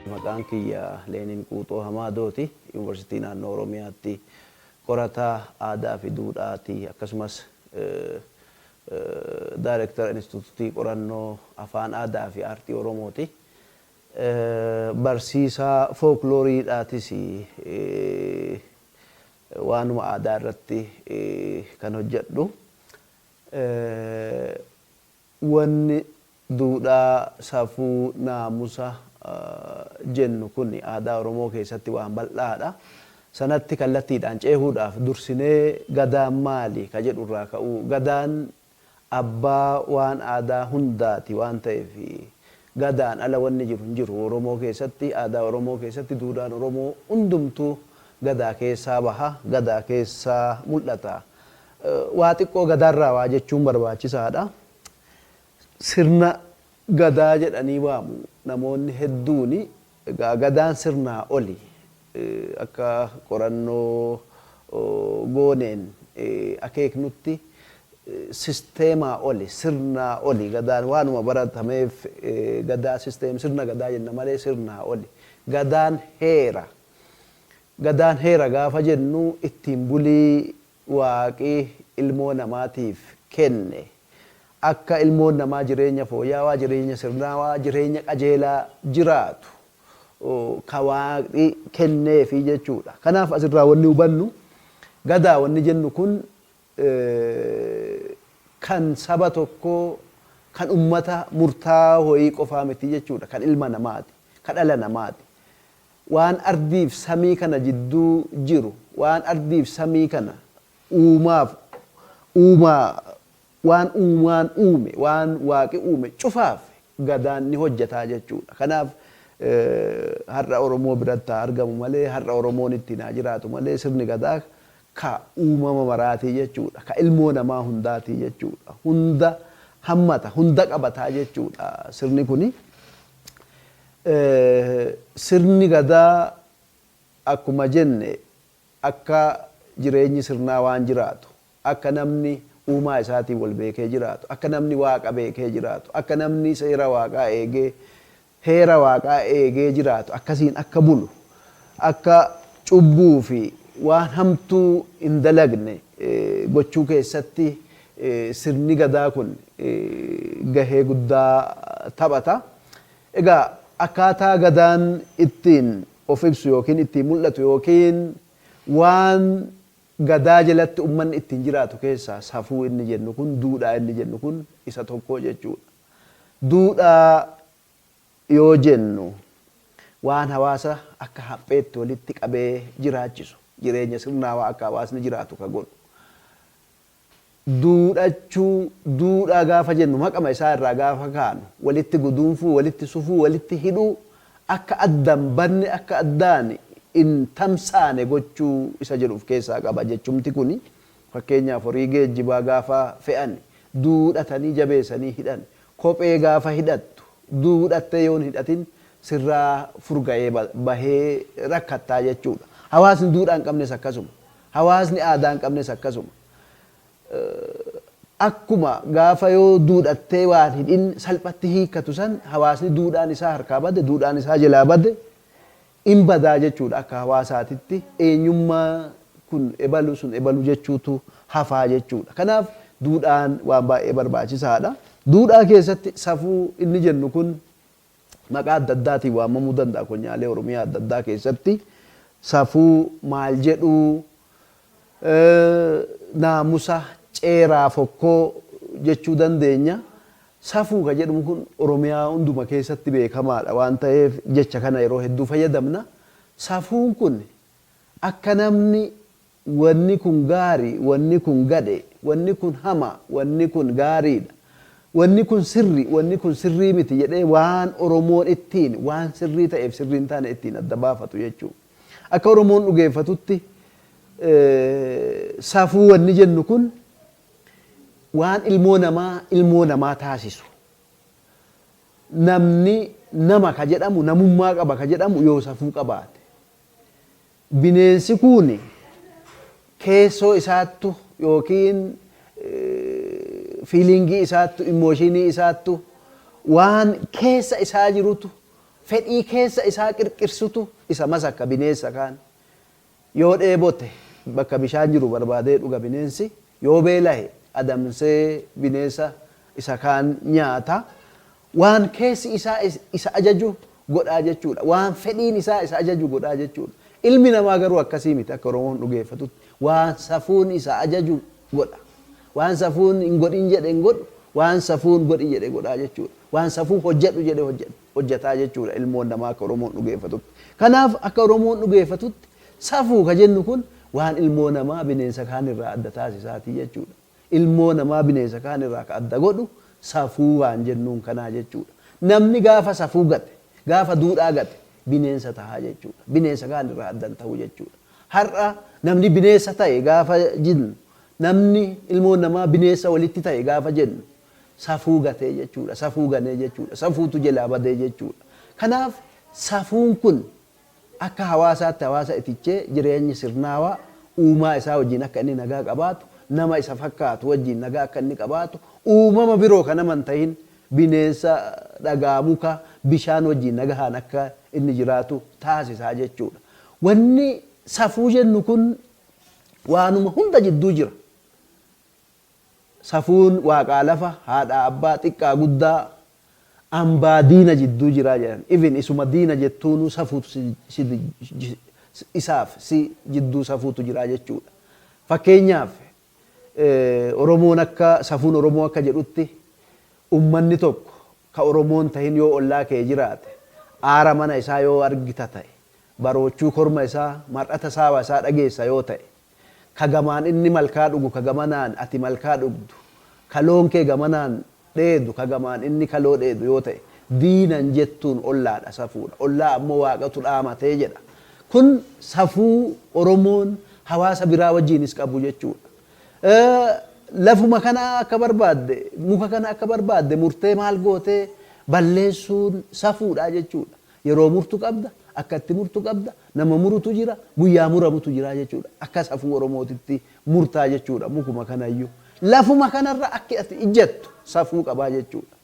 Maqaan kiyya Leenin Quuxoo Hamaadooti. Yuunivarsiitii naannoo Oromiyaatti qorataa aadaa fi duudhaati. Akkasumas Daayireektara Inistituutii Qorannoo Afaan Aadaa fi Aartii Oromooti. Barsiisaa fooklooriidhaatis waanuma aadaa irratti kan hojjedhu. Wanni duudhaa, safuu, naamusa jennu kun aadaa Oromoo keessatti waan bal'aadha. Sanatti kallattiidhaan ceehuudhaaf dursinee gadaan maali ka jedhu irraa ka'uu. Gadaan abbaa waan aadaa hundaati waan ta'eef gadaan ala wanni jiru hin jiru. Oromoo keessatti, aadaa Oromoo keessatti duudhaan Oromoo hundumtuu gadaa keessaa baha, gadaa keessaa mul'ata. Waa xiqqoo gadaarraa waa jechuun barbaachisaadha. Sirna gadaa jedhanii waamu namoonni hedduun. Gadaan sirnaa oli. Akka qorannoo gooneen akeeknutti sisteemaa oli, sirnaa oli. Gadaan waanuma baratameef gadaa sirna gadaa jenna malee sirnaa oli. Gadaan heera. Gadaan heera gaafa jennu ittiin bulii waaqii ilmoo namaatiif kenne. Akka ilmoon namaa jireenya fooyya'aa, jireenya sirnaawaa, jireenya qajeelaa jiraatu ka waaqni kenneefi jechuudha. Kanaaf asirraa wanni hubannu gadaa wanni jennu kun kan saba tokkoo, kan ummata murtaa'aa ho'ii qofaa miti jechuudha. Kan ilma namaati, kan dhala namaati. Waan ardiif samii kana jidduu jiru, waan ardiif samii kana waan uumaan uume, waan waaqi uume cufaaf gadaan ni hojjetaa jechuudha. Kanaaf har'a Oromoo biratti argamu malee, har'a Oromoon ittiin haa jiraatu malee sirni gadaa ka uumama maraatii jechuudha. Ka ilmoo namaa hundaatii jechuudha. Hunda hammata, hunda qabataa jechuudha sirni kuni. Sirni gadaa akkuma jenne akka jireenyi sirnaa waan jiraatu, akka namni uumaa isaatiin wal beekee jiraatu, akka namni waaqa beekee jiraatu, akka namni seera waaqaa eegee, heera waaqaa eegee jiraatu, akkasiin akka bulu, akka cubbuu fi waan hamtuu hin dalagne gochuu keessatti sirni gadaa kun gahee guddaa taphata. Egaa akkaataa gadaan ittiin of ibsu yookiin ittiin mul'atu yookiin waan gadaa jalatti ummanni ittiin jiraatu keessaa safuu inni jennu kun, duudhaa inni jennu kun isa tokko jechuudha. Duudhaa yoo jennu waan hawaasa akka hapheetti walitti qabee jiraachisu, jireenya sirnaawaa akka hawaasni jiraatu ka godhu. Duudhachuu, duudhaa gaafa jennu maqama isaa irraa gaafa kaanu walitti guduunfuu, walitti sufuu, walitti hidhuu, akka addaan banne, akka addaan in tamsaane gochuu isa jedhuuf keessaa qaba jechumti kuni. Fakkeenyaaf horii geejjibaa gaafa fe'an duudhatanii jabeessanii hidhan. Kophee gaafa hidhattu duudhattee yoon hidhatin sirraa furga'ee bahee rakkattaa jechuudha. Hawaasni duudhaa hin qabnes akkasuma. Hawaasni aadaa hin qabnes akkasuma. Akkuma gaafa yoo duudhattee waan hidhin salphatti hiikkatu san hawaasni duudhaan isaa harkaa bade, duudhaan isaa jalaa bade in badaa jechuudha. Akka hawaasaatitti eenyummaa kun ebalu sun ebalu jechuutu hafaa jechuudha. Kanaaf duudhaan waan baay'ee barbaachisaadha. Duudhaa keessatti safuu inni jennu kun maqaa adda addaatiin waamamuu danda'a. Konyaalee Oromiyaa adda addaa keessatti safuu maal jedhuu, naamusa, ceeraa, fokkoo jechuu dandeenya. Safuu ka jedhamu kun Oromiyaa hunduma keessatti beekamaadha waan ta'eef jecha kana yeroo hedduu fayyadamna. Safuun kun akka namni wanni kun gaarii, wanni kun gadhe, wanni kun hama, wanni kun gaariidha, wanni kun sirri, wanni kun sirrii miti jedhee waan Oromoon ittiin waan sirrii ta'eef sirrii hin taane ittiin adda baafatu jechuudha. Akka Oromoon dhugeeffatutti safuu wanni jennu kun waan ilmoo namaa taasisu. Namni nama ka jedhamu, namummaa qaba ka jedhamu yoo safuu qabaate. Bineensi kun keessoo isaattu yookiin fiilingii isaattu immooshinii isaattu waan keessa isaa jirutu fedhii keessa isaa qirqirsutu isa masakka bineensa kaan yoo dheebote bakka bishaan jiru barbaadee dhuga bineensi yoo beelahe adamsee bineensa isa kaan nyaata waan keessi isaa isa ajaju godhaa jechuudha waan fedhiin isaa isa ajaju godhaa jechuudha ilmi namaa garuu akkasii miti akka Oromoon dhugeeffatutti waan safuun isa ajaju godha waan safuun hin godhin jedhe hin godhu waan safuun godhi jedhe godhaa jechuudha waan safuun hojjedhu jedhe hojjetaa jechuudha ilmoon namaa akka Oromoon dhugeeffatutti kanaaf akka Oromoon dhugeeffatutti safuu ka jennu kun waan ilmoo namaa bineensa kaan irraa adda taasisaatii jechuudha ilmoo namaa bineensa kaan irraa ka adda godhu safuu waan jennuun kanaa jechuudha namni gaafa safuu gate gaafa duudhaa gate bineensa tahaa jechuudha bineensa kaan irraa addan ta'uu jechuudha har'a namni bineensa ta'e gaafa jennu namni ilmoo namaa bineensa walitti ta'e gaafa jennu safuu gatee jechuudha safuu ganee jechuudha safuutu jalaa badee jechuudha kanaaf safuun kun akka hawaasaatti hawaasa itichee jireenyi sirnaawaa uumaa isaa wajjin akka inni nagaa qabaatu nama isa fakkaatu wajjin nagaa akka inni qabaatu uumama biroo kan naman ta'in bineensa dhagaa muka bishaan wajjin nagahaan akka inni jiraatu taasisaa jechuudha wanni safuu jennu kun waanuma hunda jidduu jira safuun waaqaa lafa haadha abbaa xiqqaa guddaa ambaa diina jidduu jiraa jedhan even isuma diina jettuunu safuutu isaaf si jidduu safuutu jiraa jechuudha fakkeenyaaf Oromoon akka safuun Oromoo akka jedhutti ummanni tokko ka Oromoon tahin yoo ollaa kee jiraate aara mana isaa yoo argita ta'e baroochuu korma isaa mar'ata saawa isaa dhageessa yoo ta'e ka gamaan inni malkaa dhugu ka gamanaan ati malkaa dhugdu ka loon kee gamanaan dheedu ka gamaan inni kaloo dheedu yoo ta'e diinan jettuun ollaadha safuudha ollaa ammoo waaqatu dhaamatee jedha kun safuu Oromoon hawaasa biraa wajjiinis qabu jechuudha lafuma kana akka barbaadde muka kana akka barbaadde murtee maal gootee balleessuun safuudha jechuudha yeroo murtu qabda akka itti murtu qabda nama murutu jira guyyaa muramutu jira jechuudha akka safuu Oromootitti murtaa jechuudha mukuma kanayyuu lafuma kanarra akka ati ijjettu safuu qabaa jechuudha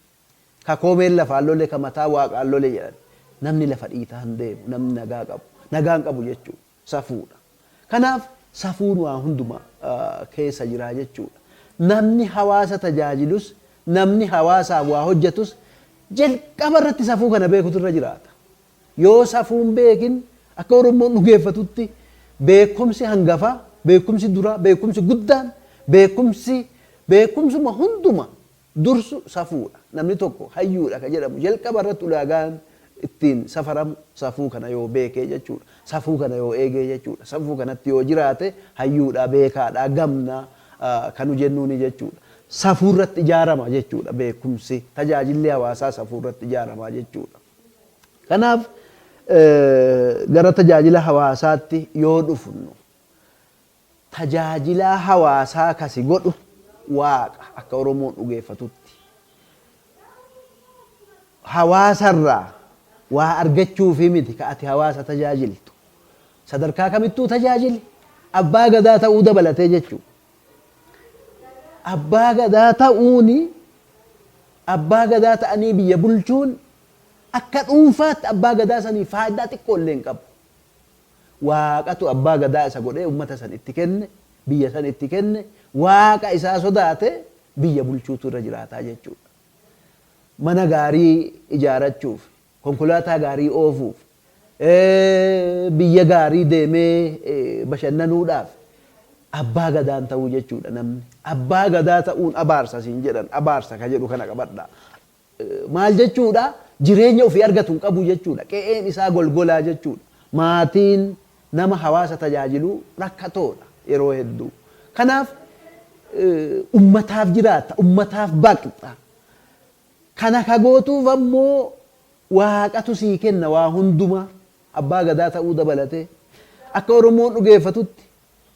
ka koomeen lafaan lole ka mataa waaqaan lole jedhan namni lafa dhiitaan deemu namni nagaan qabu jechuudha safuudha kanaaf safuun waa hunduma keessa jira jechuudha namni hawaasa tajaajilus namni hawaasaaf waa hojjetus jalqaba irratti safuu kana beekutu irra jiraata yoo safuun beekin akka Oromoon dhugeeffatutti beekumsi hangafa beekumsi dura beekumsi guddaan beekumsuma hunduma dursu safuudha namni tokko hayyuudha ka jedhamu jalqaba irratti ulaagaan ittiin safaramu safuu kana yoo beekee jechuudha safuu kana yoo eegee jechuudha safuu kanatti yoo jiraate hayyuudha beekaadha gamna kanu jennuuni jechuudha safuu irratti ijaarama jechuudha beekumsi tajaajilli hawaasaa safuu irratti ijaarama jechuudha kanaaf gara tajaajila hawaasaatti yoo dhufnu tajaajila hawaasaa kasi godhu waaqa akka Oromoon dhugeeffatutti hawaasarraa waa argachuufi miti ka ati hawaasa tajaajiltu sadarkaa kamittuu tajaajili abbaa gadaa ta'uu dabalatee jechuudha abbaa gadaa ta'anii biyya bulchuun akka dhuunfaatti abbaa gadaa sanii faayidaa xiqqoo illee hin qabu waaqatu abbaa gadaa isa godhee ummata san itti kenne biyya san itti kenne waaqa isaa sodaate biyya bulchuutu irra jiraataa jechuudha mana gaarii ijaarachuuf konkolaataa gaarii oofuuf biyya gaarii deemee bashannanuudhaaf abbaa gadaan ta'uu jechuudha namni abbaa gadaa ta'uun abaarsa siin jedhan abaarsa ka jedhu kana qabadha maal jechuudha jireenya ofii argatu hin qabu jechuudha qe'een isaa golgolaa jechuudha maatiin nama hawaasa tajaajilu rakkatoodha yeroo hedduu kanaaf ummataaf jiraata ummataaf baqxa kana ka gootuuf ammoo waaqatu sii kenna waa hunduma abbaa gadaa ta'uu dabalatee akka Oromoon dhugeeffatutti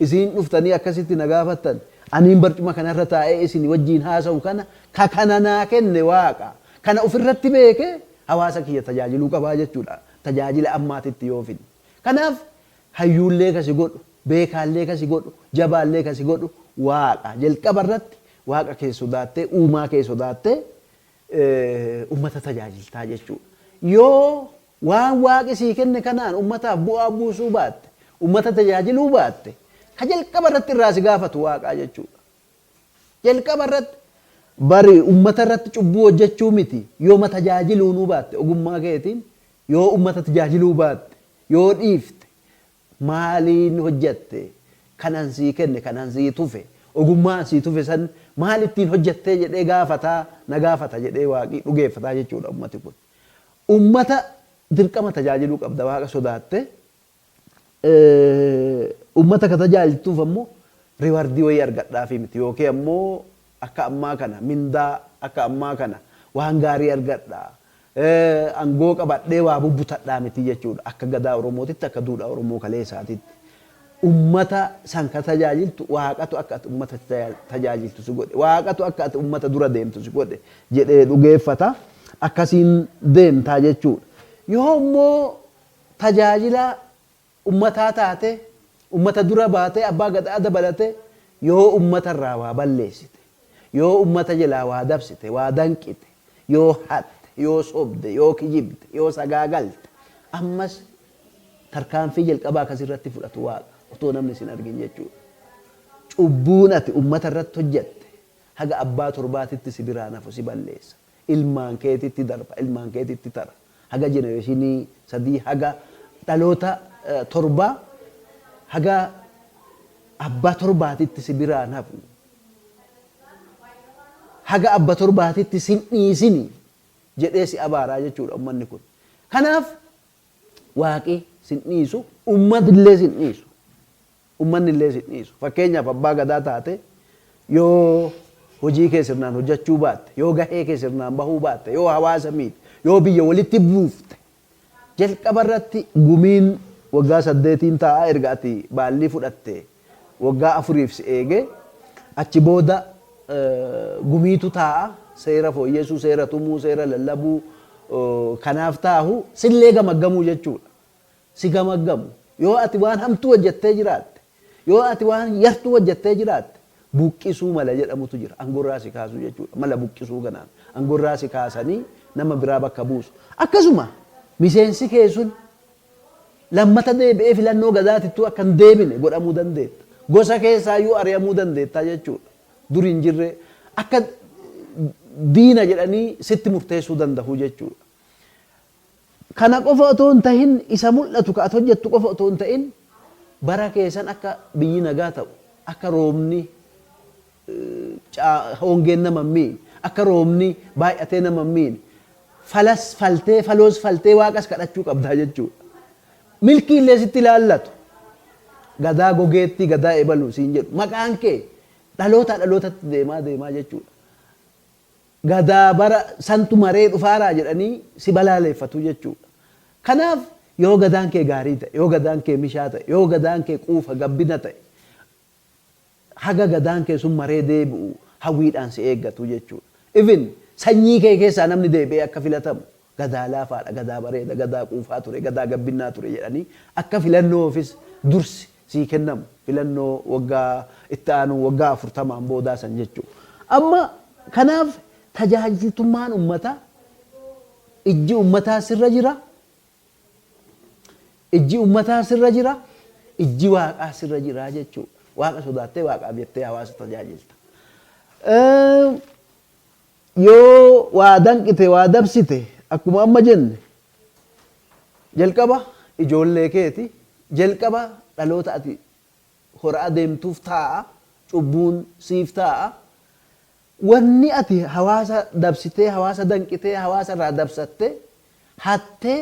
isiin dhuftanii akkasitti na gaafattan aniin barcuma kanarra taa'ee isin wajjiin haasa'u kana naa kenne waaqa kana ofirratti beeke hawaasa kiyya tajaajiluu qabaa jechuudha tajaajila ammaatitti yoo fidne kanaaf hayyuullee kasi godhu beekaallee kasi godhu jabaallee kasi godhu waaqa jalqaba irratti waaqa kee sodaattee uumaa kee sodaattee ummata tajaajiltaa jechuudha. Yoo waan waaqi sii kenne kanaan ummataaf bu'aa buusuu baatte ummata tajaajiluu baatte ka jalqaba irratti irraa si gaafatu waaqaa jechuudha. Jalqaba irratti bari ummata irratti cubbuu hojjechuu miti yoo ma tajaajiluu nuu baatte ogummaa keetiin yoo ummata tajaajiluu baatte yoo dhiifte maaliin hojjette kanan sii kenne kanan sii tufe ogummaan sii tufe san maal ittiin hojjettee jedhee gaafataa na gaafata jedhee waaqii dhugeeffataa jechuudha ummati kun. Ummata dirqama tajaajiluu qabda waaqa sodaatte ummata ka tajaajiltuuf ammoo riwardii wayii argadhaafi miti yookiin ammoo akka ammaa kana mindaa akka ammaa kana waan gaarii argadhaa angoo qabadhee waa bubbutadhaa miti jechuudha. Akka gadaa Oromootitti akka duudhaa Oromoo kaleessaatitti ummata san ka tajaajiltu waaqatu akka ati ummata tajaajiltu si godhe waaqatu akka ati ummata dura deemtu si godhe jedhee dhugeeffata akkasiin deemtaa jechuudha. Yoo immoo tajaajila ummataa taate ummata dura baate abbaa gadaa dabalate yoo ummata irraa waa balleessite yoo ummata jalaa waa dabsite waa danqite yoo hatte yoo sobde yoo kijibde yoo sagaagalte ammas tarkaanfii jalqabaa akkasirratti fudhatu waaqa otoo namni sin argin jechuudha. Cubbuun ati ummata irratti hojjette haga abbaa torbaatitti si biraa nafu si balleessa. Ilmaan keetitti darba ilmaan keetitti tara haga jenereeshinii sadii haga dhaloota torbaa haga abbaa torbaatitti si biraa nafu haga abbaa torbaatitti sin dhiisini jedhee si abaaraa jechuudha ummanni kun. Kanaaf waaqi sin dhiisu ummatillee sin dhiisu ummanni illee sin dhiisu. Fakkeenyaaf abbaa gadaa taate yoo hojii kee sirnaan hojjechuu baatte yoo gahee kee sirnaan bahuu baatte yoo hawaasa miite yoo biyya walitti buufte jalqaba irratti gumiin waggaa 8 ta'a erga ati baallii fudhatte waggaa 4 si eege achi booda gumiitu ta'a seera fooyyessuu seera tumuu seera lallabuu kanaaf taa'u sillee gamaggamuu jechuudha. Si gamaggamu yoo ati waan hamtuu hojjettee jiraatte yoo ati waan yartuu hojjettee jiraatte buqqisuu mala jedhamutu jira. Angorraa si kaasuu jechuudha. Mala buqqisuu kanaan angorraa si kaasanii nama biraa bakka buusu. Akkasuma miseensi kee sun lammata deebi'ee filannoo gadaatittuu akka hin deebine godhamuu dandeetta. Gosa keessaayyuu ari'amuu dandeetta jechuudha. Dur hin jirre akka diina jedhanii sitti murteessuu danda'u jechuudha. Kana qofa otoo hin ta'in isa mul'atu ka ati hojjettu qofa otoo hin ta'in bara keessan akka biyyi nagaa ta'u akka roobni hongeen nama miin akka roobni baay'atee nama miin falas faltee faloos faltee waaqas kadhachuu qabdaa jechuudha. Milkii illee sitti ilaallatu gadaa gogeetti gadaa ebalu siin jedhu maqaan kee dhaloota dhalootatti deemaa jechuudha. Gadaa bara santu maree dhufaaraa jedhanii si balaaleeffatu jechuudha. Kanaaf yoo gadaan kee gaarii ta'e yoo gadaan kee mishaa ta'e yoo gadaan kee quufa gabbina ta'e haga gadaan kee sun maree deebi'u hawwiidhaan si eeggatu jechuudha. Even sanyii kee keessaa namni deebi'ee akka filatamu gadaa laafaadha gadaa bareeda gadaa quufaa ture gadaa gabbinaa ture jedhanii akka filannoofis dursi sii kennamu filannoo waggaa itti aanu waggaa 40 boodaa san jechuudha. Amma kanaaf tajaajiltummaan ummata ijji ummataa sirra jira ijji ummataa sirra jira ijji waaqaa sirra jira jechuudha. Waaqa sodaattee waaqaaf jettee hawaasa tajaajilta. Yoo waa danqite waa dabsite akkuma amma jenne jalqaba ijoollee keeti jalqaba dhaloota ati horaa deemtuuf taa'a cubbuun siif taa'a. Wanni ati hawaasa dabsitee hawaasa danqitee hawaasa irraa dabsattee hattee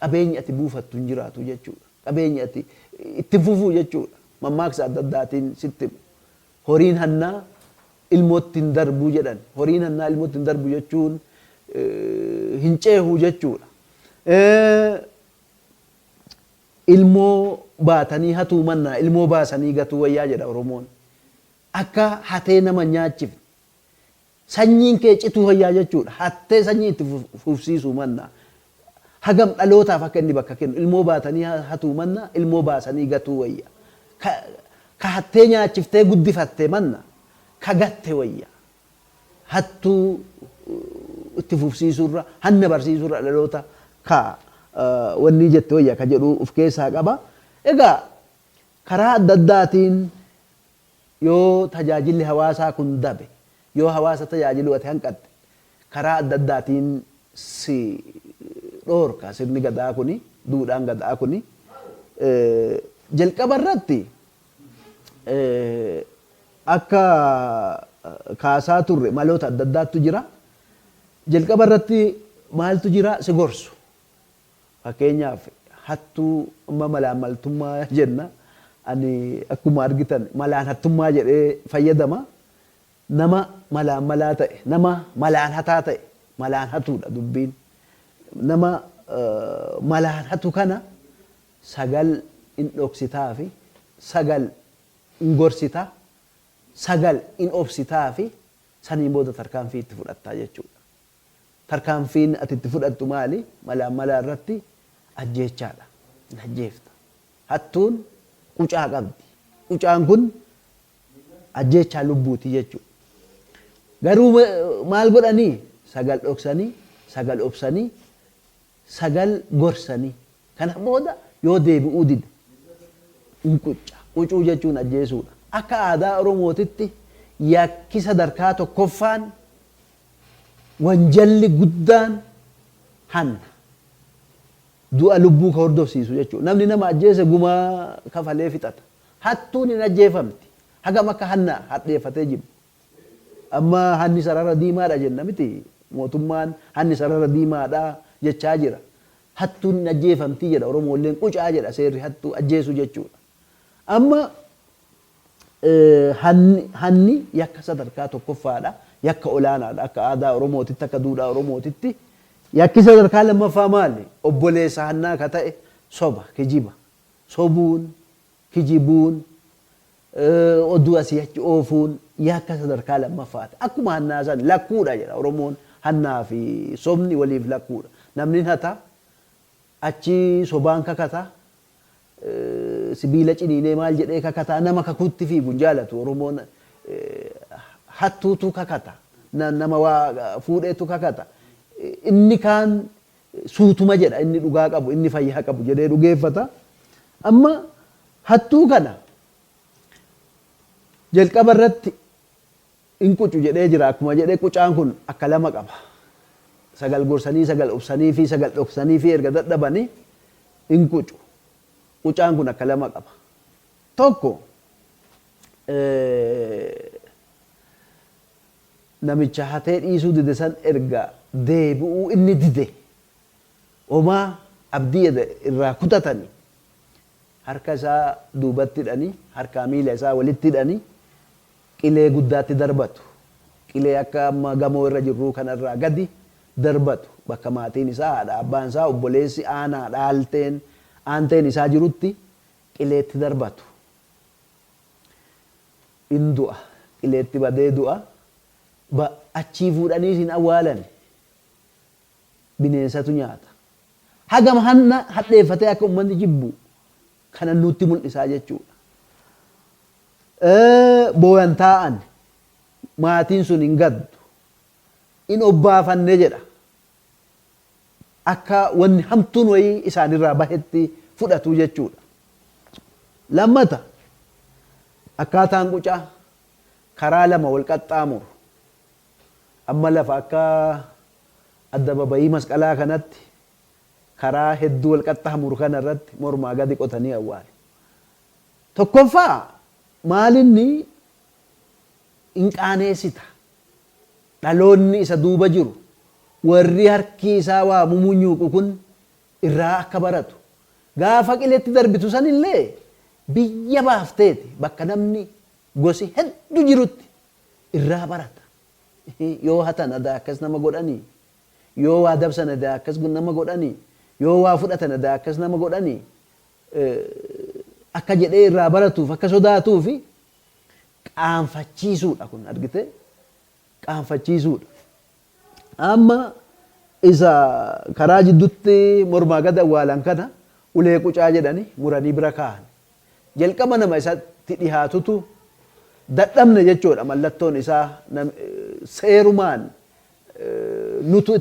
qabeenyi ati buufattu hin jiraatu jechuudha. Qabeenyi ati itti fufuu jechuudha. Mammaaksa adda addaatiin sitti horiin hannaa ilmootti hin darbu jedhan. Horiin hannaa ilmootti hin darbu jechuun hin ceehuu jechuudha. Ilmoo baatanii hatuu mannaa ilmoo baasanii gatuu wayyaa jedha Oromoon. Akka hatee nama nyaachifne sanyiin kee cituu wayyaa jechuudha. Hattee sanyii itti fufsiisuu mannaa. Hagam dhalootaaf akka inni bakka kennu ilmoo baatanii hatuu mannaa ilmoo baasanii gatuu wayyaa. kahattee nyaachiftee guddifattee manna kagatte wayya hattuu itti fufsiisurra hanna barsiisurra dhaloota ka wanni jette wayya ka jedhu of keessaa qaba. Egaa karaa adda addaatiin yoo tajaajilli hawaasaa kun dabe yoo hawaasa tajaajilu ati hanqatte karaa adda addaatiin si dhoorka sirni gadaa kuni duudhaan gadaa kuni jalqaba irratti akka kaasaa turre maloota adda addaatu jira. Jalqaba irratti maaltu jira si gorsu fakkeenyaaf hattuu amma malaamaltummaa jenna ani akkuma argitan malaan hattummaa jedhee fayyadama nama malaan malaa ta'e nama malaan hataa ta'e malaan hatuudha dubbiin nama malaan hatu kana sagal in dhoksitaa fi sagal in gorsitaa sagal in obsitaa fi saniin booda tarkaanfii itti fudhattaa jechuudha. Tarkaanfiin ati itti fudhattu maali? Malaan malaa irratti ajjeechaadha. Ajjeefta. Hattuun qucaa qabdi. Qucaan kun ajjeechaa lubbuuti jechuudha. Garuu maal godhanii? Sagal dhoksanii, sagal obsanii, sagal gorsanii. Kana booda yoo deebi'uu dide in qucca. Qucuu jechuun ajjeesuudha. Akka aadaa Oromootitti yakki sadarkaa tokkoffaan wanjalli guddaan hanna. Du'a lubbuu ka hordofsiisu jechuudha. Namni nama ajjeese gumaa kafalee fixata. Hattuun hin ajjeefamti. Hagam akka hanna hadheeffatee jiru. Amma hanni sarara diimaadha jenna miti. Mootummaan hanni sarara diimaadha jechaa jira. Hattuun hin ajjeefamti jedha. Oromoolleen qucaa jedha seerri hattuu ajjeesu jechuudha. Amma hanni yakka sadarkaa tokkoffaadha. Yakka olaanaadha. Akka aadaa Oromootitti akka duudhaa Oromootitti. Yakki sadarkaa lammaffaa maali? Obboleessa hannaa ka ta'e soba, kijiba. Sobuun, kijibuun, oduu asii achi oofuun yakka sadarkaa lammaffaati. Akkuma hannaa san lakkuudha jedha Oromoon. Hannaa fi sobni waliif lakkuudha. Namni hata achi sobaan kakata sibiila ciniinee maal jedhee kakataa nama kakuutti fiigu jaalatu Oromoon hattuutu kakata nama waa fuudheetu kakata. Inni kaan suutuma jedha inni dhugaa qabu inni fayyaa qabu jedhee dhugeeffata. Amma hattuu kana jalqaba irratti in qucu jedhee jira akkuma jedhee qucaan kun akka lama qaba. Sagal gorsanii sagal obsanii fi sagal dhoksanii fi erga dadhabanii in qucu. Qucaan kun akka lama qaba. Tokko namicha hatee dhiisuu dide san erga deebi'uu inni dide homaa abdii irraa kutatanii harka isaa duubatti hidhanii harkaa miila isaa walitti hidhanii qilee guddaatti darbatu. Qilee akka amma gamoo irra jirru kanarraa gadi darbatu. Bakka maatiin isaa haadha abbaan isaa obboleessi aanaa dhaalteen aanteen isaa jirutti qileetti darbatu. In du'a. Qileetti badee du'a. Achii fuudhanii hin awwaalan. Bineensatu nyaata. Hagam hanna hadheeffatee akka uummanni jibbu kana nutti mul'isaa jechuudha. Booyan taa'an maatiin sun hin gaddu. In obbaafanne jedha. Akka wanni hamtuun wayii isaanirraa bahetti fudhatu jechuudha. Lammata akkaataan qucaa karaa lama wal qaxxaamuru. Amma lafa akka addababayii masqalaa kanatti karaa hedduu wal qaxxaamuru kana irratti mormaa gadi qotanii awwaalu. Tokkoffaa maalinni hin qaaneessita. Dhaloonni isa duuba jiru warri harki isaa waa mumunyuuqu kun irraa akka baratu. Gaafa qileetti darbitu sanillee biyya baafteeti bakka namni gosi hedduu jirutti irraa barata. Yoo hatan adaa akkas nama godhanii yoo waa dabsan adaa akkas nama godhanii yoo waa fudhatan adaa akkas nama godhanii akka jedhee irraa baratuuf akka sodaatuuf qaanfachiisuudha kun argite qaanfachiisuudha. Amma isa karaa jidduutti mormaa gad awwaalan kana ulee qucaa jedhanii muranii bira kaa'an. Jalqaba nama isatti itti dhihaatutu dadhabne jechuudha mallattoon isaa seerumaan nutu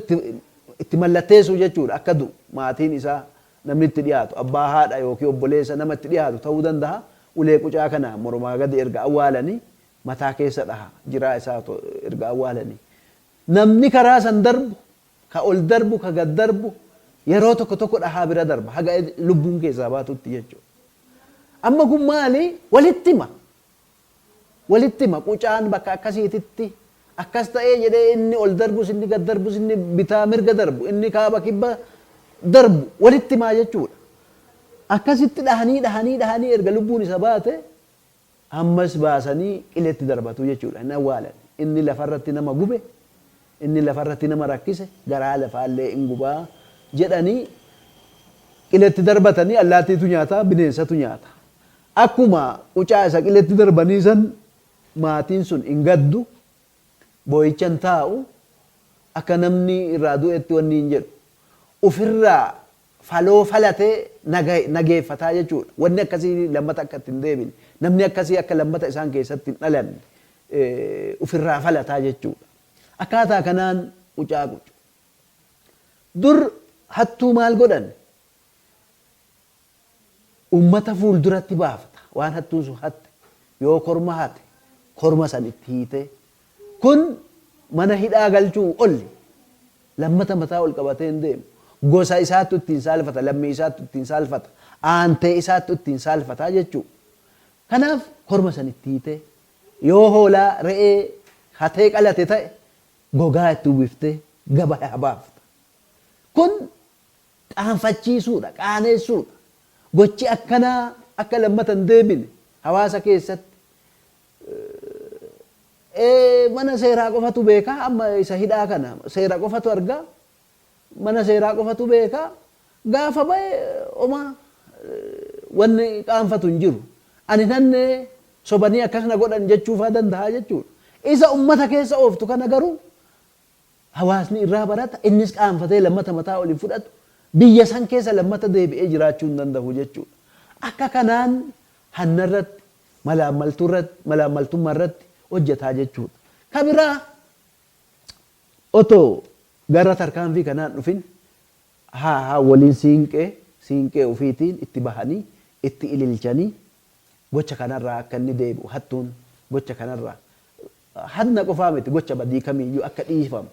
itti mallatteessu jechuudha akka du'u maatiin isaa namni itti dhiyaatu abbaa haadha yookiin obboleessa nama itti dhiyaatu ta'uu danda'a ulee qucaa kana mormaa gadi erga awwaalanii mataa keessa dhaha jiraa isaa erga awwaalanii namni karaa san darbu ka ol darbu ka gad darbu yeroo tokko tokko dhahaa bira darba haga lubbuun keessaa baatutti jechuudha amma kun maali walitti hima qucaan bakka akkasiititti akkas ta'ee jedhee inni ol darbu inni gad darbu inni bitaa mirga darbu inni kaaba kibba darbu walitti himaa jechuudha akkasitti dhahanii erga lubbuun isa baate ammas baasanii qileetti darbatu jechuudha inni awwaalan inni lafarratti nama gube inni lafarratti nama rakkise garaa lafaallee in gubaa jedhanii qileetti darbatanii allaattiitu nyaata bineensatu nyaata akkuma qucaa isa qileetti darbanii san maatiin sun hin gaddu boo'ichan taa'u akka namni irraa du'etti wanni hin jedhu ofirraa faloo falatee nageeffataa jechuudha wanni akkasii lammata akka ittiin deebine namni akkasii akka lammata isaan keessatti hin dhalanne ofirraa falataa jechuudha akkaataa kanaan qucaa qucu dur hattuu maal godhan ummata fuulduratti baafata waan hattuun sun hatte yoo korma hate korma san itti hiite kun mana hidhaa galchuu olli lammata mataa ol qabatee hin deemu gosa isaattu ittiin saalfata lammii isaattu ittiin saalfata aantee isaattu ittiin saalfataa jechuudha kanaaf korma san itti hiite yoo hoolaa re'ee hatee qalate ta'e gogaa itti uwwiftee gabaa baafta kun qaanfachiisuudha qaaneessuudha gochi akkanaa akka lammata hin deebine hawaasa keessatti mana seeraa qofatu beekaa amma isa hidhaa kana seera qofatu argaa mana seeraa qofatu beekaa gaafa ba'e oma wanni qaanfatu hin jiru ani nanne sobanii akkasna godhan jechuufaa danda'a jechuudha isa ummata keessa ooftu kana garuu hawaasni irraa barata innis qaanfatee lammata mataa olin fudhatu biyya san keessa lammata deebi'ee jiraachuu hin danda'u jechuudha akka kanaan hannarratti malaammaltummaa irratti hojjetaa jechuudha kabiraa otoo gara tarkaanfii kanaan dhufin haa waliin siinqee ofiitiin itti bahanii itti ililchanii gocha kanarraa akka inni deebi'u hattuun gocha kanarraa hanna qofaa miti gocha badii kamiiyyuu akka dhiifamu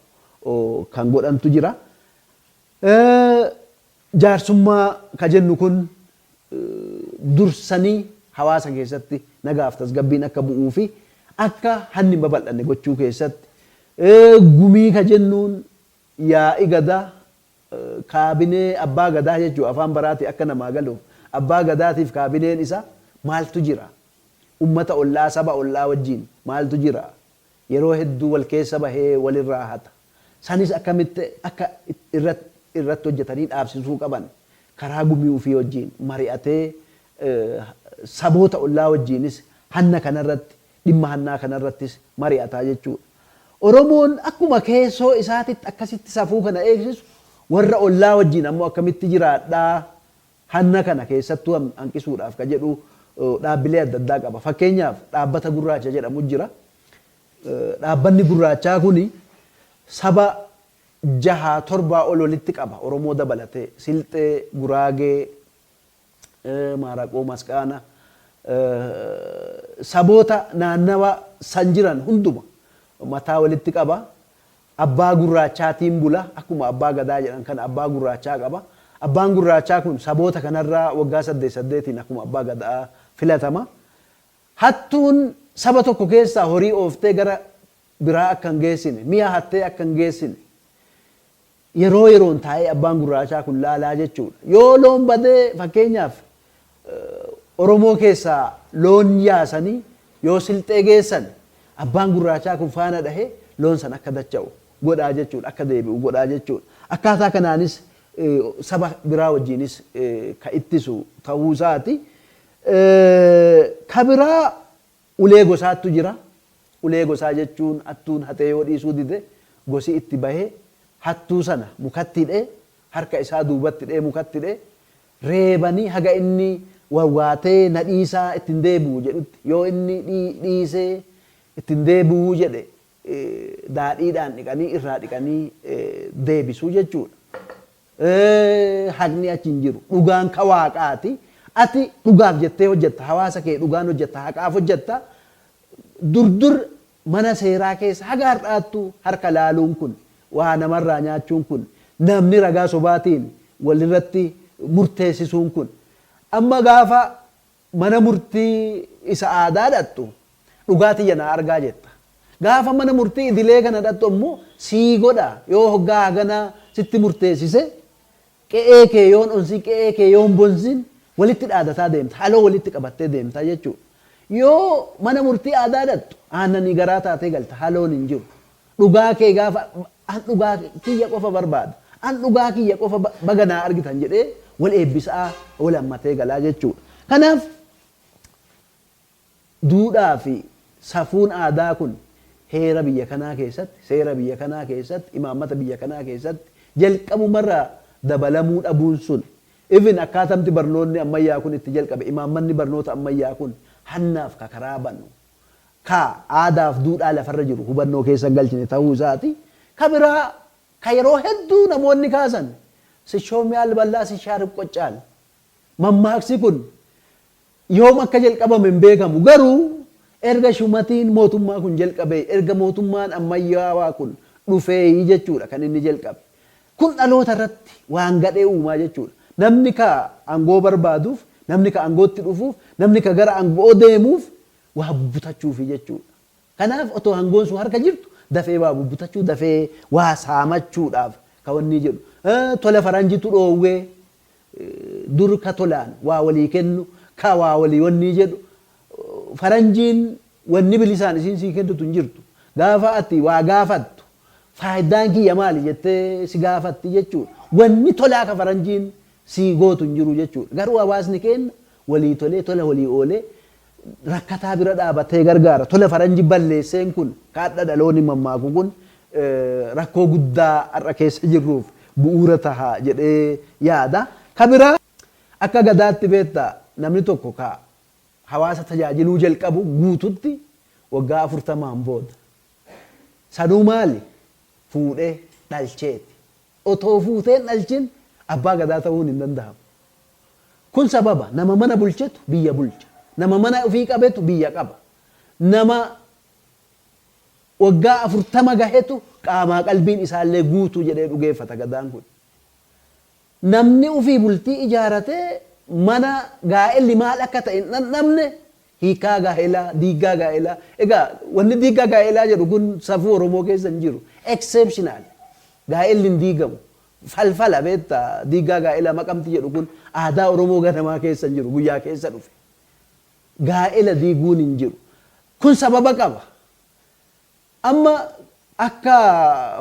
kan godhantu jira jaarsummaa ka jennu kun dursanii hawaasa keessatti nagaaf tasgabbiin akka bu'uu fi akka hanni babal'anne gochuu keessatti gumii ka jennuun yaa'i gadaa kaabinee abbaa gadaa jechuudha afaan baraati akka namaa galuuf abbaa gadaatiif kaabineen isa maaltu jira ummata ollaa saba ollaa wajjiin maaltu jira yeroo hedduu wal keessa bahee walirraa hata sanis akkamitti akka irratti hojjetanii dhaabsisuu qaban karaa gumii ofii wajjiin mari'atee saboota ollaa wajjiinis hanna kanarratti dhimma hannaa kanarrattis mari'ataa jechuudha. Oromoon akkuma keessoo isaatitti akkasitti safuu kana eegsisu warra ollaa wajjiin ammoo akkamitti jiraadhaa hanna kana keessattuu hanqisuudhaaf ka jedhu dhaabbilee adda addaa qaba. Fakkeenyaaf dhaabbata gurraacha jedhamu jira. Dhaabbanni gurraachaa kuni saba 6-7 ol walitti qaba Oromoo dabalatee Silxee, Guraagee, Maaraqoo, Masqaana saboota naannawa san jiran hunduma mataa walitti qaba. Abbaa gurraachaatiin bula akkuma abbaa gadaa jedhan kan abbaa gurraachaa qaba. Abbaan gurraachaa kun saboota kanarraa waggaa 8-8 akkuma abbaa gadaa filatama. Hattuun saba tokko keessaa horii ooftee gara biraa akka hin geessine mi'a hattee akka hin geessine yeroo yeroon taa'ee abbaan gurraachaa kun laalaa jechuudha. Yoo loon badee fakkeenyaaf Oromoo keessaa loon yaasanii yoo Silxee geessan abbaan gurraachaa kun faana dhahee loon san akka dacha'u godhaa jechuudha akka deebi'u godhaa jechuudha. Akkaataa kanaanis saba biraa wajjiinis ka ittisu ta'uu isaati. Ka biraa ulee gosaattu jira. Ulee gosaa jechuun hattuun hatee yoo dhiisuu dide gosi itti bahee hattuu sana mukatti hidhee harka isaa duubatti hidhee mukatti hidhee reebanii haga inni wawwaatee na dhiisaa ittiin deebi'u jedhutti yoo inni dhiisee ittiin deebi'uu jedhe daadhiidhaan dhiqanii irraa dhiqanii deebisuu jechuudha. Haqni achi hin jiru dhugaan ka waaqaati. Ati dhugaaf jettee hojjetta hawaasa kee dhugaan hojjetta haqaaf hojjetta durdur mana seeraa keessa haga har'aattu harka laaluun kun waa namarraa nyaachuun kun namni ragaa sobaatiin walirratti murteessisuun kun amma gaafa mana murtii isa aadaa dhattu dhugaatii yana argaa jetta. Gaafa mana murtii idilee kana dhattu immoo sii godha yoo hoggaa hagana sitti murteessise qe'ee kee yoon onsi qe'ee kee yoon bonsin walitti dhaadataa deemta haloo walitti qabattee deemta jechuudha. Yoo mana murtii aadaa dhattu aannanii garaa taatee galta haloon hin jiru. Dhugaa kee gaafa an dhugaa kiyya qofa barbaada an dhugaa kiyya qofa baganaa argitan jedhee wal eebbisaa wal hammatee galaa jechuudha. Kanaaf duudhaa fi safuun aadaa kun heera biyya kanaa keessatti seera biyya kanaa keessatti imaammata biyya kanaa keessatti jalqabumarraa dabalamuu dhabuun sun even akkaatamti barnoonni ammayyaa kun itti jalqabe imaammanni barnoota ammayyaa kun hannaaf ka karaa bannu ka aadaaf duudhaa lafarra jiru hubannoo keessa galchine ta'uu isaati. Ka biraa ka yeroo hedduu namoonni kaasan si shoomii alballaa si shaarib qoccaal mammaaksi kun yoom akka jalqabame hin beekamu garuu erga shumatiin mootummaa kun jalqabe erga mootummaan ammayyaawaa kun dhufee jechuudha kan inni jalqabe. Kun dhaloota irratti waan gadhee uumaa jechuudha. Namni ka aangoo barbaaduuf namni ka aangootti dhufuuf namni ka gara aangoo deemuuf waa bubbutachuufi jechuudha. Kanaaf otoo aangoon sun harka jirtu dafee waa bubbutachuu dafee waa saamachuudhaaf ka wanni jedhu. Tola faranjitu dhoowwee dur ka tolaan waa walii kennu ka waa walii wanni jedhu faranjiin wanni bilisaan isiin sii kennitu hin jirtu. Gaafa ati waa gaafattu faayidaan kiyya maali jettee si gaafatti jechuudha. Wanni tolaa ka faranjiin si gootu hin jiru jechuudha. Garuu hawaasni keenya walii tolee tola walii oolee rakkataa bira dhaabatee gargaara. Tola faranji balleesseen kun kaadha dhaloonni mammaaku kun rakkoo guddaa har'a keessa jirruuf bu'uura tahaa jedhee yaada. Ka biraa akka gadaatti beektaa namni tokko ka hawaasa tajaajiluu jalqabu guututti waggaa 40 booda. Sanuu maali? Fuudhee dhalcheeti. Otoo fuuteen dhalchin abbaa gadaa ta'uun hin danda'amu. Kun sababa nama mana bulchetu biyya bulcha. Nama mana ofii qabetu biyya qaba. Nama waggaa 40 gahetu qaamaa qalbiin isaallee guutuu jedhee dhugeeffata gadaan kun. Namni ofii bultii ijaaratee mana gaa'elli maal akka ta'e hin dhabne hiikaa gaa'elaa diiggaa gaa'elaa. Egaa wanni diiggaa gaa'elaa jedhu kun safuu Oromoo keessa hin jiru. Exceptional. Gaa'elli hin diigamu. Falfala beektaa diiggaa gaa'elaa maqamti jedhu kun aadaa Oromoo ganamaa keessa hin jiru guyyaa keessa dhufe. Gaa'ela diiguun hin jiru. Kun sababa qaba. Amma akka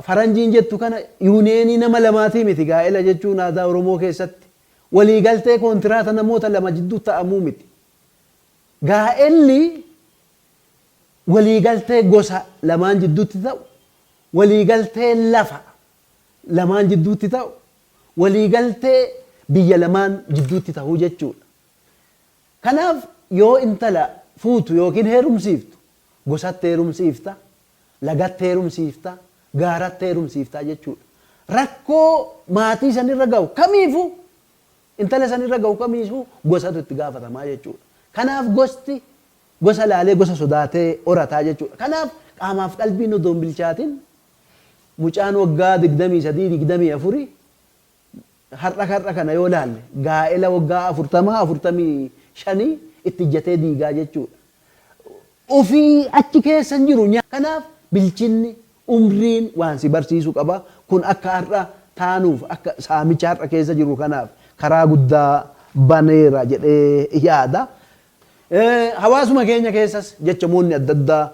faranjiin jettu kana yuuneenii nama lamaatii miti gaa'ela jechuun aadaa Oromoo keessatti. Waliigaltee kontiraata namoota lama jidduu ta'amuu miti. Gaa'elli waliigaltee gosa lamaan jidduutti ta'u, waliigaltee lafa lamaan jidduutti ta'u, waliigaltee biyya lamaan jidduutti ta'uu jechuudha. Kanaaf yoo intala fuutu yookiin heerumsiiftu gosatti heerumsiifta, lagatti heerumsiifta, gaaratti heerumsiifta jechuudha. Rakkoo maatii sanirra ga'u kamiifuu intala sanirra ga'u kamiifuu gosatu itti gaafatamaa jechuudha. Kanaaf gosti gosa laalee gosa sodaatee horataa jechuudha. Kanaaf qaamaaf qalbiin odoo hin bilchaatin mucaan waggaa 23-24 har'a kana yoo laalle gaa'ela waggaa 40-45 itti ijjatee diigaa jechuudha. Ofii achi keessa hin jiru. Kanaaf bilchinni umriin waan si barsiisuu qaba. Kun akka har'a taanuuf akka saamicha har'a keessa jiru kanaaf karaa guddaa baneera jedhee yaada. Hawaasuma keenya keessas jechamoonni adda addaa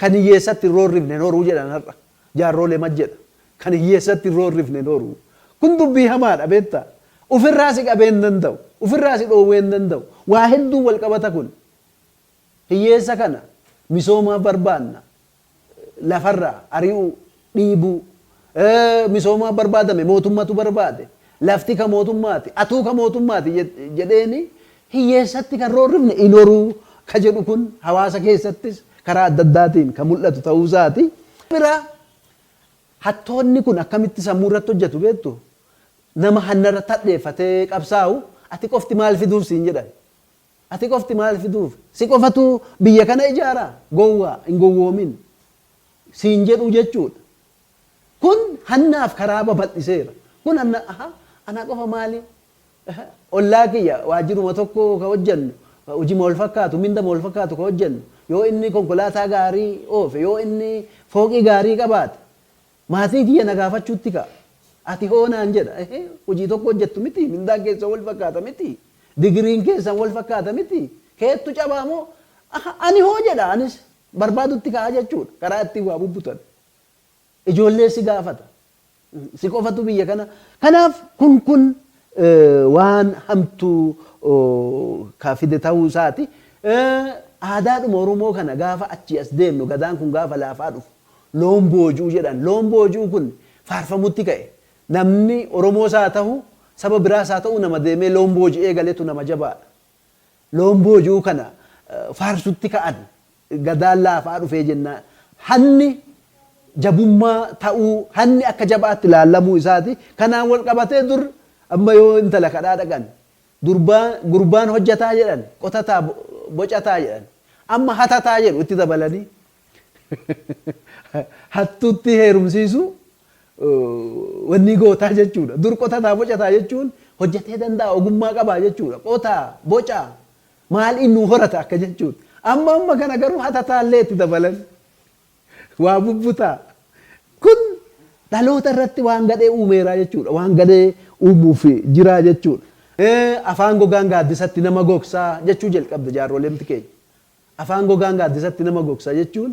kan hiyyeessatti hin roorrifne horuu jedhan har'a. Jaarroolee majjedha. Kan hiyyeessatti hin roorrifne horuu. Kun dubbii hamaadha beektaa. Ofirraa si qabee hin danda'u. Ofirraa si dhoowwee hin danda'u. Waa hedduu wal qabata kun. Hiyyeessa kana misoomaa barbaanna. Lafarraa ari'uu dhiibuu. Misoomaa barbaadame mootummatu barbaade. lafti ka mootummaati atuu ka mootummaati jedheeni hiyyeessatti kan roorrifne inoruu ka jedhu kun hawaasa keessattis karaa adda addaatiin kan mul'atu ta'uu isaati. Bira hattoonni kun akkamitti sammuu irratti hojjetu beektu nama hannarra tadheeffatee qabsaa'u ati qofti maal fiduuf siin jedhan. Ati qofti maal fiduuf si qofatu biyya kana ijaaraa gowwaa hin gowwoomin siin jedhu jechuudha. Kun hannaaf karaa babal'iseera. Kun ana qofa maali? Ollaa kiyya waajjiruma tokko ka hojjennu hojii wal fakkaatu minda wal fakkaatu ka hojjennu yoo inni konkolaataa gaarii oofe yoo inni fooqii gaarii qabaate maatii kiyya na gaafachuutti ka'a. Ati hoonaan jedha hojii tokko hojjettu miti mindaa keessa wal fakkaata miti digiriin keessan wal fakkaata miti keettu cabaamoo ani hoo jedha anis barbaadutti ka'a jechuudha karaa ittiin waa bubbutan. Ijoollee si gaafata si qofatu biyya kana kanaaf kun waan hamtuu ka fide ta'uu isaati. Aadaadhuma Oromoo kana gaafa achi as deemnu gadaan kun gaafa laafaa dhufu loon boojuu jedhan loon boojuu kun faarfamutti ka'e namni Oromoos haa ta'u saba biraas haa ta'u nama deemee loon booji'ee galetu nama jabaadha. Loon boojuu kana faarsutti ka'an gadaan laafaa dhufee jennaan hanni jabummaa ta'uu hanni akka jabaatti ilaalamuu isaati. Kanaan wal qabatee dur amma yoo intala kadhaa dhaqan gurbaan hojjataa jedhan qotataa bocataa jedhan amma hatataa jedhu itti dabalanii hattuutti heerumsiisu wanni gootaa jechuudha. Dur qotataa bocataa jechuun hojjetee danda'a ogummaa qabaa jechuudha. Qotaa bocaa maal inni horata akka jechuudha. Amma kana garuu hatataallee itti dabalan waa bubbutaa. Kun dhaloota irratti waan gadhee uumeeraa jechuudha. Waan gadhee uumuuf jiraa jechuudha. Afaan gogaan gaaddisatti nama gogsaa jechuu jalqabde jaarroleemti keenya. Afaan gogaan gaaddisatti nama gogsaa jechuun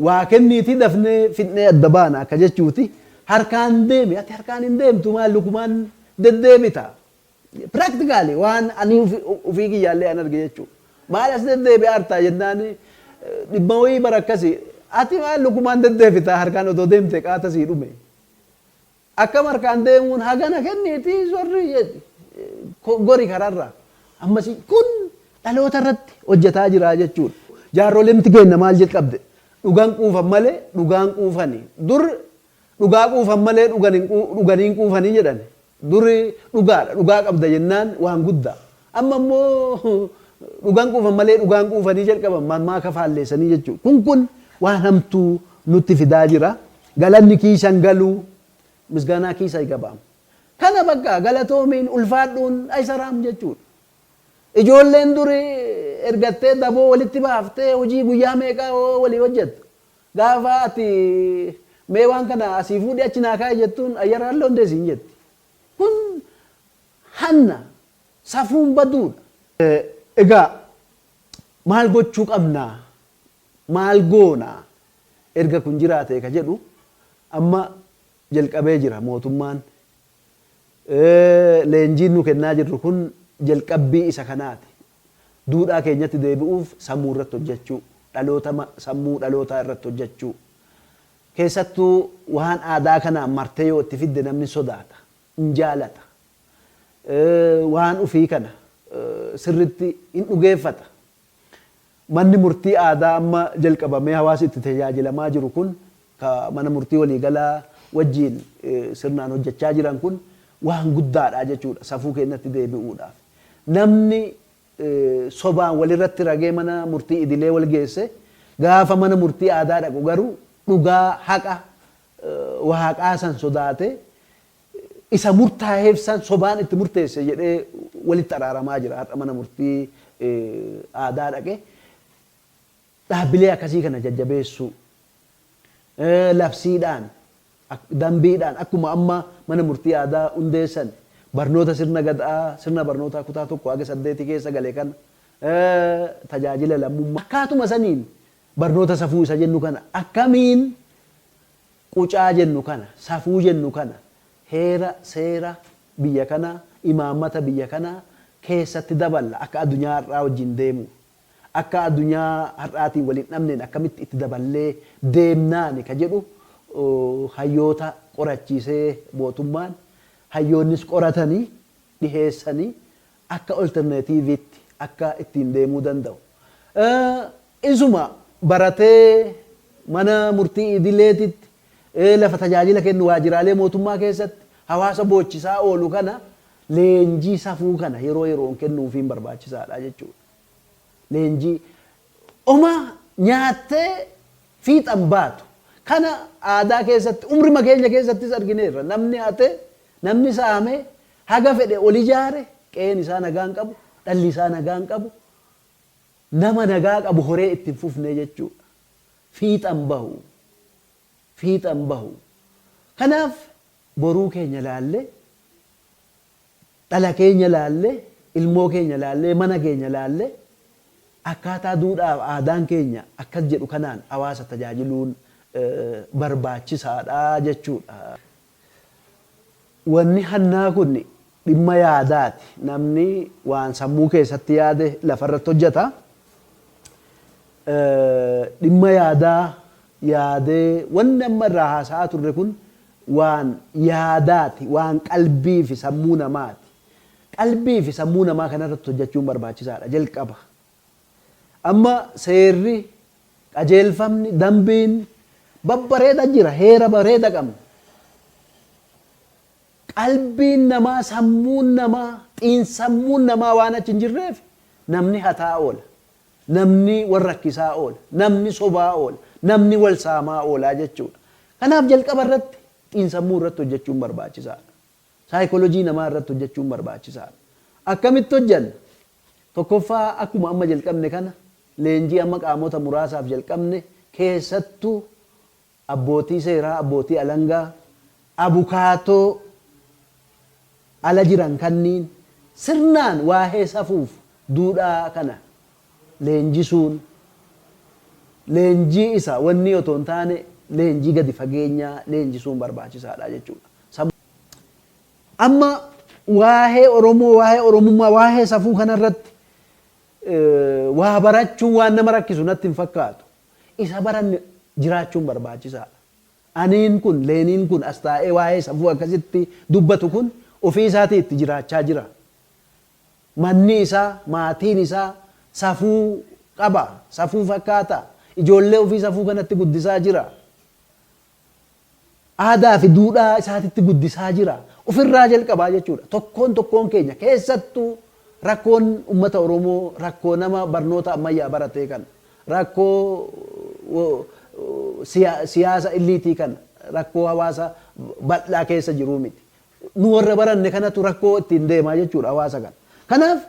waa kenniitii dafnee fidnee adda baana akka jechuuti. Harkaan deemi ati harkaan hin deemtu maal lukumaan deddeebita. Practically waan ani ufii kiyyaallee an arge jechuudha. Maal as deddeebi'aa hartaa jennaan dhibba wayii bara akkasii ati maal lukumaan deddeebita harkaan otoo deemte qaata sii dhume. Akkam harkaan deemuun hagana kenniitii sorri gori kararraa. Ammas kun dhaloota irratti hojjetaa jira jechuudha. Jaarroleemti keenya maal jalqabde dhugaan quufan malee dhugaan quufanii dur dhugaa quufan malee dhuganiin quufanii jedhan dur dhugaadha dhugaa qabda jennaan waan guddaa. Amma immoo dhugaan quufan malee dhugaan quufanii jalqaban mammaa kafaalleessanii jechuudha. Kun waan hamtuu nutti fidaa jira. Galanni kiishan galuu misgaanaa kiisa gabaam. Kana bakka galatoomiin ulfaadhuun aysaraam jechuudha. Ijoolleen duri ergattee daboo walitti baaftee hojii guyyaa meeqaa walii hojjettu. Gaafa ati mee waan kana asii fuudhee achi naa kaa'e jettuun ayyaraan loondee siin jetti. Kun hanna safuun baduudha. Egaa maal gochuu qabnaa? Maal goonaa? Erga kun jiraate ka jedhu amma jalqabee jira mootummaan. Leenjiin nu kennaa jirru kun jalqabbii isa kanaati. Duudhaa keenyatti deebi'uuf sammuu irratti hojjechuu, sammuu dhalootaa irratti hojjechuu. Keessattuu waan aadaa kanaan martee yoo itti fidde namni sodaata, hin jaalata. Waan ufii kana sirritti hin dhugeeffata. Manni murtii aadaa amma jalqabamee hawaasa itti tajaajilamaa jiru kun mana murtii waliigalaa wajjiin sirnaan hojjechaa jiran kun waan guddaadha jechuudha safuu keenyatti deebi'uudhaaf. Namni sobaan walirratti ragee mana murtii idilee wal geesse gaafa mana murtii aadaa dhaqu garuu dhugaa haqa waaqaa san sodaate isa murtaa'eef san sobaan itti murteesse jedhee walitti araaramaa jira. Har'a mana murtii aadaa dhaqe dhaabbilee akkasii kana jajjabeessuu labsiidhaan dambiidhaan akkuma amma mana murtii aadaa hundeessan barnoota sirna gadaa sirna barnootaa kutaa tokko haga 8 keessa gale kan tajaajila lammummaa akkaatuma saniin barnoota safuu isa jennu kana akkamiin qucaa jennu kana safuu jennu kana heera seera biyya kana imaammata biyya kana keessatti daballa akka addunyaa har'aa wajjin deemu akka addunyaa har'aatiin waliin dhabneen akkamitti itti daballee deemnaani ka jedhu hayyoota qorachiisee mootummaan hayyoonnis qoratanii dhiheessanii akka alternatiiviitti akka ittiin deemuu danda'u. Isuma baratee mana murtii idileetitti lafa tajaajila kennu waajjiraalee mootummaa keessatti hawaasa boochisaa oolu kana leenjii safuu kana yeroo yeroon kennuufiin barbaachisaadha jechuudha. Leenjii oma nyaattee fiixan baatu kana aadaa keessatti umrima keenya keessattis argineerra namni hate namni saame haga fedhe ol ijaare qe'een isaa nagaan qabu dhalli isaa nagaan qabu nama nagaa qabu horee ittiin fufnee jechuudha. Fiixan bahu. Kanaaf boruu keenya laallee dhala keenya laallee ilmoo keenya laallee mana keenya laallee akkaataa duudhaaf aadaan keenya akkas jedhu kanaan hawaasa tajaajiluun barbaachisaadha jechuudha. Wanni hannaa kun dhimma yaadaati. Namni waan sammuu keessatti yaade lafarratti hojjeta. Dhimma yaadaa yaadee wanni amma irraa haasa'aa turre kun waan yaadaati, waan qalbii fi sammuu namaati. Qalbii fi sammuu namaa kanarratti hojjechuun barbaachisaadha jalqaba. Amma seerri qajeelfamni dambiin babbareeda jira, heera bareeda qabna. Qalbiin namaa, sammuun namaa, xiinsammuun namaa waan achi hin jirreef namni hataa oola. Namni wal rakkisaa oola. Namni sobaa oola. Namni wal saamaa oolaa jechuudha. Kanaaf jalqaba irratti xiinsammuu irratti hojjechuun barbaachisaadha. Saayikoolojii namaa irratti hojjechuun barbaachisaadha. Akkamitti hojjanna? Tokkoffaa akkuma amma jalqabne kana leenjii amma qaamota muraasaaf jalqabne keessattuu abbootii seeraa, abbootii alangaa, abukaatoo ala jiran kanniin sirnaan waa'ee safuuf duudhaa kana leenjisuun leenjii isa wanni otoo hin taane leenjii gadi fageenyaa leenjisuun barbaachisaadha jechuudha. Amma waa'ee Oromoo, waa'ee Oromummaa, waa'ee safuu kanarratti waa barachuun waan nama rakkisu natti hin fakkaatu. Isa baranne jiraachuun barbaachisaadha. Aniin kun, leeniin kun as taa'ee waa'ee safuu akkasitti dubbatu kun ofii isaatii itti jiraachaa jira. Manni isaa, maatiin isaa safuu qaba, safuu fakkaata. Ijoollee ofii safuu kanatti guddisaa jira. Aadaa fi duudhaa isaatitti guddisaa jira. Ofirraa jalqabaa jechuudha. Tokkoon keenya keessattuu rakkoon uummata Oromoo rakkoo nama barnoota ammayyaa baratee kan rakkoo siyaasa illiitii kan rakkoo hawaasa bal'aa keessa jiruu miti. Nu warra baranne kanatu rakkoo ittiin deemaa jechuudha hawaasa kana. Kanaaf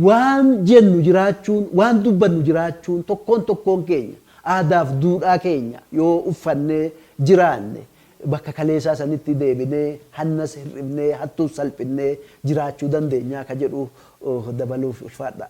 waan jennu jiraachuun, waan dubbannu jiraachuun tokkoon keenya aadaaf duudhaa keenya yoo uffannee jiraanne bakka kaleessaa sanitti deebinee hannas hir'ibnee hattuus salphinnee jiraachuu dandeenyaa ka jedhu dabaluuf ulfaadha.